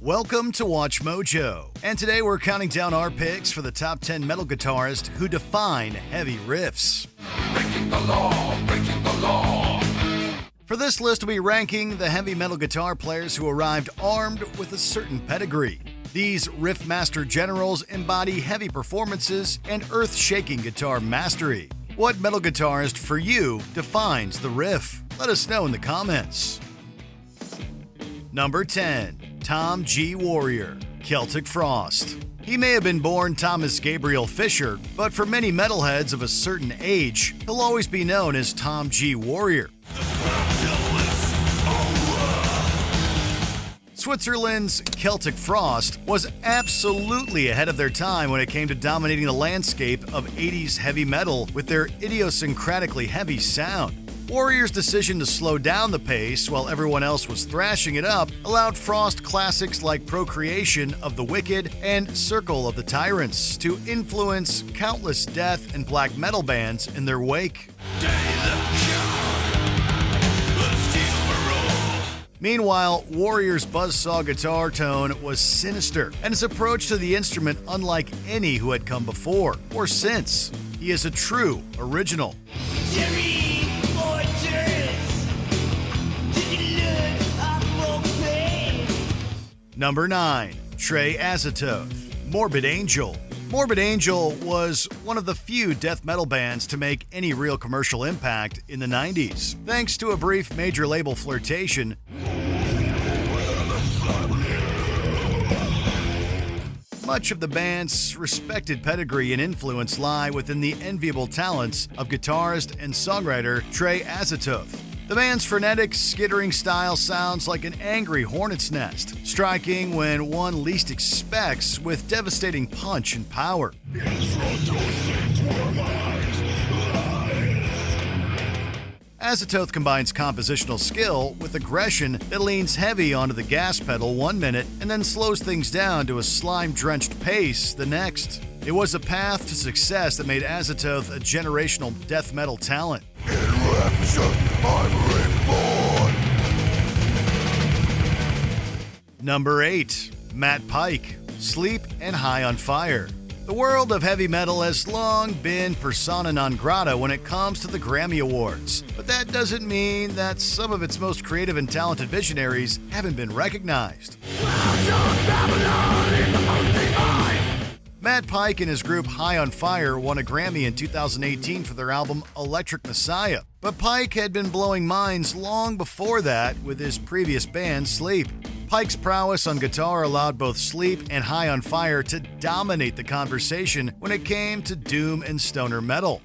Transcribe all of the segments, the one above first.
Welcome to Watch Mojo, and today we're counting down our picks for the top 10 metal guitarists who define heavy riffs. Breaking the law, breaking the law. For this list, we'll be ranking the heavy metal guitar players who arrived armed with a certain pedigree. These riff master generals embody heavy performances and earth-shaking guitar mastery. What metal guitarist for you defines the riff? Let us know in the comments. Number 10. Tom G. Warrior, Celtic Frost. He may have been born Thomas Gabriel Fisher, but for many metalheads of a certain age, he'll always be known as Tom G. Warrior. Switzerland's Celtic Frost was absolutely ahead of their time when it came to dominating the landscape of 80s heavy metal with their idiosyncratically heavy sound. Warrior's decision to slow down the pace while everyone else was thrashing it up allowed Frost classics like Procreation of the Wicked and Circle of the Tyrants to influence countless death and black metal bands in their wake. Meanwhile, Warrior's buzzsaw guitar tone was sinister, and his approach to the instrument unlike any who had come before or since. He is a true original. Number 9. Trey Azatoth, Morbid Angel. Morbid Angel was one of the few death metal bands to make any real commercial impact in the 90s, thanks to a brief major label flirtation. Much of the band's respected pedigree and influence lie within the enviable talents of guitarist and songwriter Trey Azatoth. The band's frenetic, skittering style sounds like an angry hornet's nest, striking when one least expects with devastating punch and power. Azatoth combines compositional skill with aggression that leans heavy onto the gas pedal 1 minute and then slows things down to a slime-drenched pace the next. It was a path to success that made Azatoth a generational death metal talent. Number 8. Matt Pike, Sleep and High on Fire. The world of heavy metal has long been persona non grata when it comes to the Grammy Awards, but that doesn't mean that some of its most creative and talented visionaries haven't been recognized. Matt Pike and his group High on Fire won a Grammy in 2018 for their album Electric Messiah, but Pike had been blowing minds long before that with his previous band Sleep. Pike's prowess on guitar allowed both Sleep and High on Fire to dominate the conversation when it came to doom and stoner metal.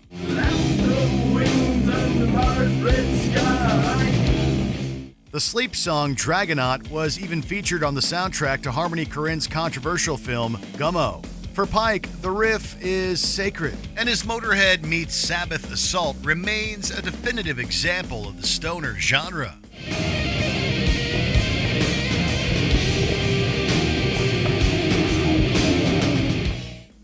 The Sleep song Dragonaut was even featured on the soundtrack to Harmony Korine's controversial film Gummo. For Pike, the riff is sacred, and his Motorhead meets Sabbath Assault remains a definitive example of the stoner genre.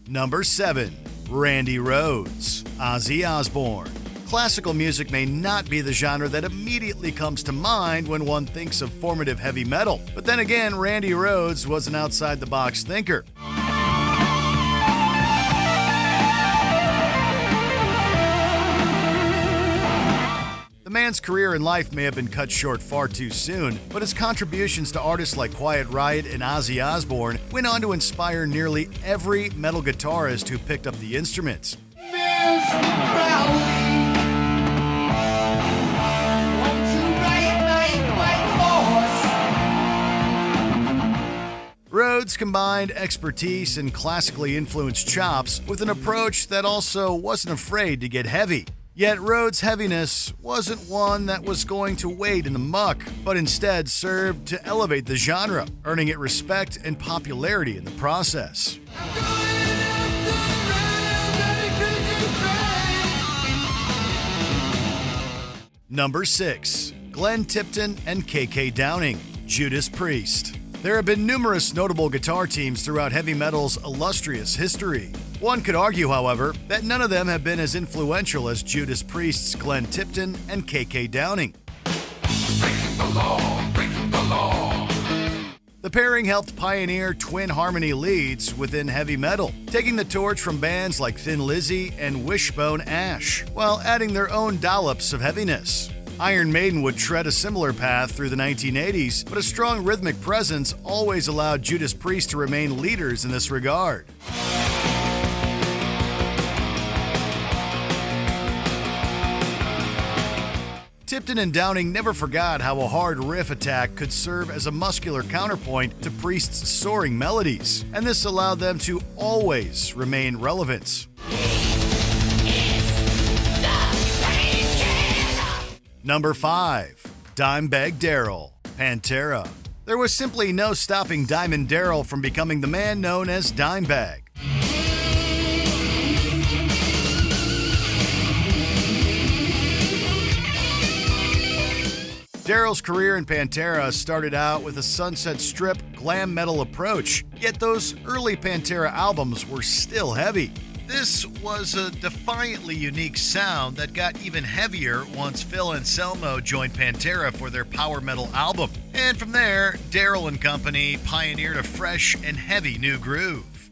Number 7. Randy Rhoads, Ozzy Osbourne. Classical music may not be the genre that immediately comes to mind when one thinks of formative heavy metal, but then again, Randy Rhoads was an outside-the-box thinker. The man's career and life may have been cut short far too soon, but his contributions to artists like Quiet Riot and Ozzy Osbourne went on to inspire nearly every metal guitarist who picked up the instruments. Rhoads combined expertise and classically influenced chops with an approach that also wasn't afraid to get heavy. Yet Rhoads' heaviness wasn't one that was going to wade in the muck, but instead served to elevate the genre, earning it respect and popularity in the process. Number 6. Glenn Tipton and KK Downing, Judas Priest. There have been numerous notable guitar teams throughout heavy metal's illustrious history. One could argue, however, that none of them have been as influential as Judas Priest's Glenn Tipton and KK Downing. Breaking the law, breaking the law. The pairing helped pioneer twin harmony leads within heavy metal, taking the torch from bands like Thin Lizzy and Wishbone Ash, while adding their own dollops of heaviness. Iron Maiden would tread a similar path through the 1980s, but a strong rhythmic presence always allowed Judas Priest to remain leaders in this regard. Tipton and Downing never forgot how a hard riff attack could serve as a muscular counterpoint to Priest's soaring melodies, and this allowed them to always remain relevant. Number 5. Dimebag Darrell, Pantera. There was simply no stopping Diamond Darrell from becoming the man known as Dimebag. Darrell's career in Pantera started out with a Sunset Strip glam metal approach, yet those early Pantera albums were still heavy. This was a defiantly unique sound that got even heavier once Phil Anselmo joined Pantera for their power metal album. And from there, Darrell and company pioneered a fresh and heavy new groove.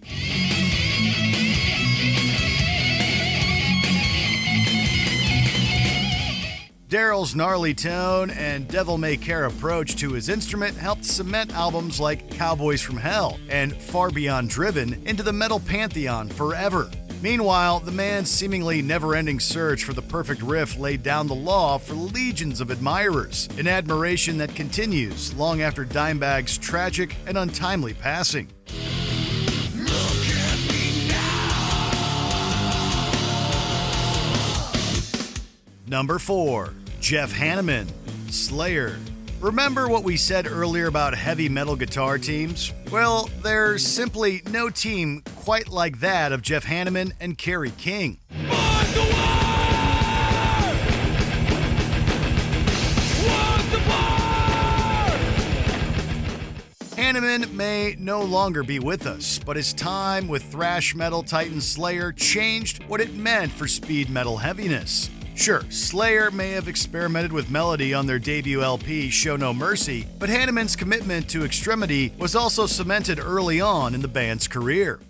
Darrell's gnarly tone and devil-may-care approach to his instrument helped cement albums like Cowboys from Hell and Far Beyond Driven into the metal pantheon forever. Meanwhile, the man's seemingly never-ending search for the perfect riff laid down the law for legions of admirers, an admiration that continues long after Dimebag's tragic and untimely passing. Number 4. Jeff HANNEMAN, Slayer. Remember what we said earlier about heavy metal guitar teams? Well, there's simply no team quite like that of Jeff HANNEMAN and Kerry King. HANNEMAN may no longer be with us, but his time with thrash metal titan Slayer changed what it meant for speed metal heaviness. Sure, Slayer may have experimented with melody on their debut LP, Show No Mercy, but HANNEMAN's commitment to extremity was also cemented early on in the band's career.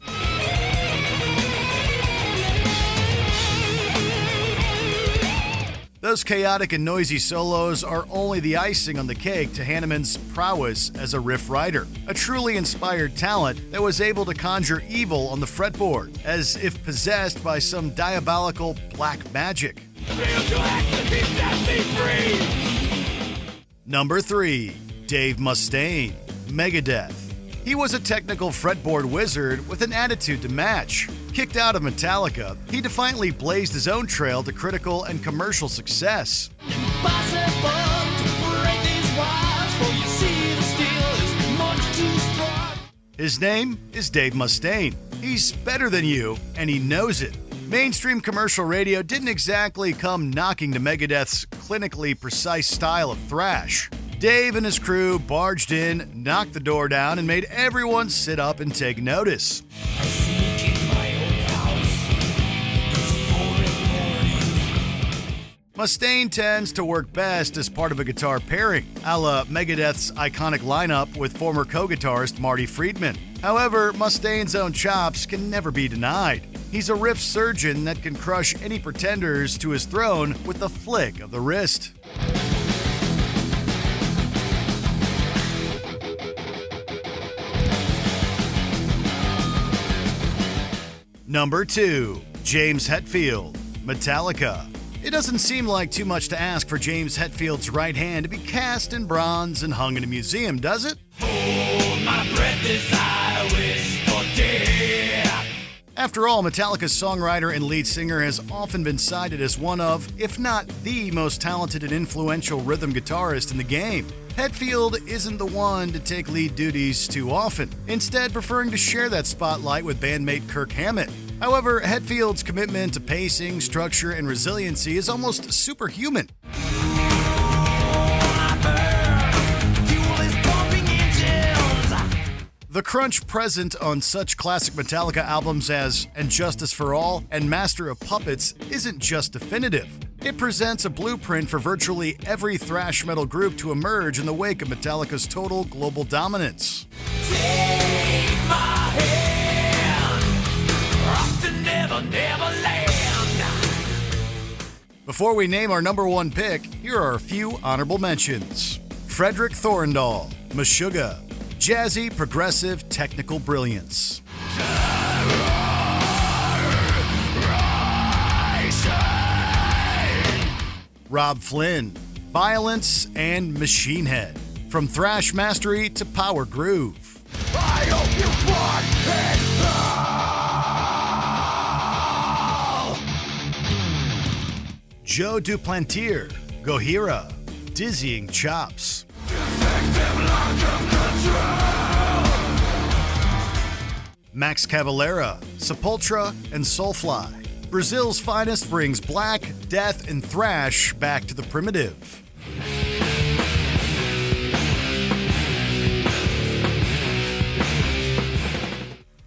Those chaotic and noisy solos are only the icing on the cake to HANNEMAN's prowess as a riff writer, a truly inspired talent that was able to conjure evil on the fretboard, as if possessed by some diabolical black magic. Number 3. Dave Mustaine, Megadeth. He was a technical fretboard wizard with an attitude to match. Kicked out of Metallica, he defiantly blazed his own trail to critical and commercial success. His name is Dave Mustaine. He's better than you, and he knows it. Mainstream commercial radio didn't exactly come knocking to Megadeth's clinically precise style of thrash. Dave and his crew barged in, knocked the door down, and made everyone sit up and take notice. Mustaine tends to work best as part of a guitar pairing, a la Megadeth's iconic lineup with former co-guitarist Marty Friedman. However, Mustaine's own chops can never be denied. He's a riff surgeon that can crush any pretenders to his throne with the flick of the wrist. Number 2. James Hetfield, Metallica. It doesn't seem like too much to ask for James Hetfield's right hand to be cast in bronze and hung in a museum, does it? Hold my breath as I wish for death. After all, Metallica's songwriter and lead singer has often been cited as one of, if not the most talented and influential rhythm guitarist in the game. Hetfield isn't the one to take lead duties too often, instead preferring to share that spotlight with bandmate Kirk Hammett. However, Hetfield's commitment to pacing, structure, and resiliency is almost superhuman. The crunch present on such classic Metallica albums as And Justice for All and Master of Puppets isn't just definitive. It presents a blueprint for virtually every thrash metal group to emerge in the wake of Metallica's total global dominance. Take my hand, off to never, never land. Before we name our number one pick, here are a few honorable mentions. FREDRIK THORDENDAL, MESHUGGAH, Jazzy Progressive Technical Brilliance. ROBB FLYNN, Violence and Machine Head. From thrash mastery to power groove. I hope you find it all. Joe DUPLANTIER, GOJIRA, Dizzying Chops. Max CAVALERA, SEPULTURA, and SOULFLY. Brazil's finest brings black, death, and thrash back to the primitive.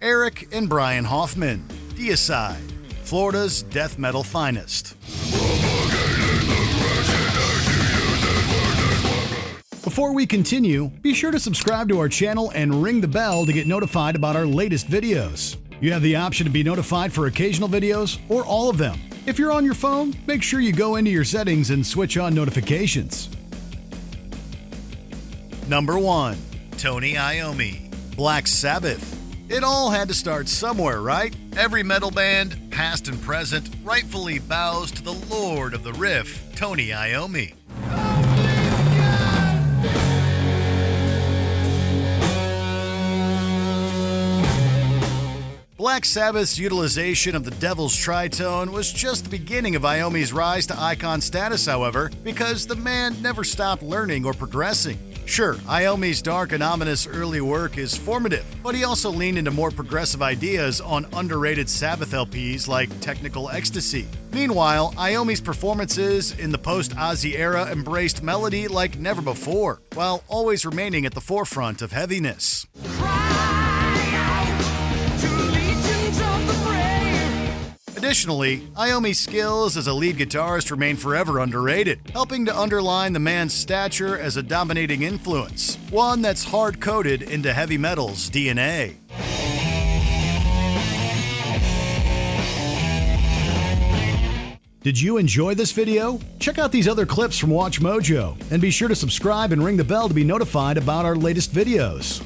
Eric and Brian Hoffman, Deicide, Florida's death metal finest. Before we continue, be sure to subscribe to our channel and ring the bell to get notified about our latest videos. You have the option to be notified for occasional videos or all of them. If you're on your phone, make sure you go into your settings and switch on notifications. Number 1. Tony Iommi, Black Sabbath. It all had to start somewhere, right? Every metal band, past and present, rightfully bows to the lord of the riff, Tony Iommi. Black Sabbath's utilization of the Devil's Tritone was just the beginning of Iommi's rise to icon status, however, because the man never stopped learning or progressing. Sure, Iommi's dark and ominous early work is formative, but he also leaned into more progressive ideas on underrated Sabbath LPs like Technical Ecstasy. Meanwhile, Iommi's performances in the post-Ozzy era embraced melody like never before, while always remaining at the forefront of heaviness. Additionally, Iommi's skills as a lead guitarist remain forever underrated, helping to underline the man's stature as a dominating influence, one that's hard-coded into heavy metal's DNA. Did you enjoy this video? Check out these other clips from Watch Mojo, and be sure to subscribe and ring the bell to be notified about our latest videos.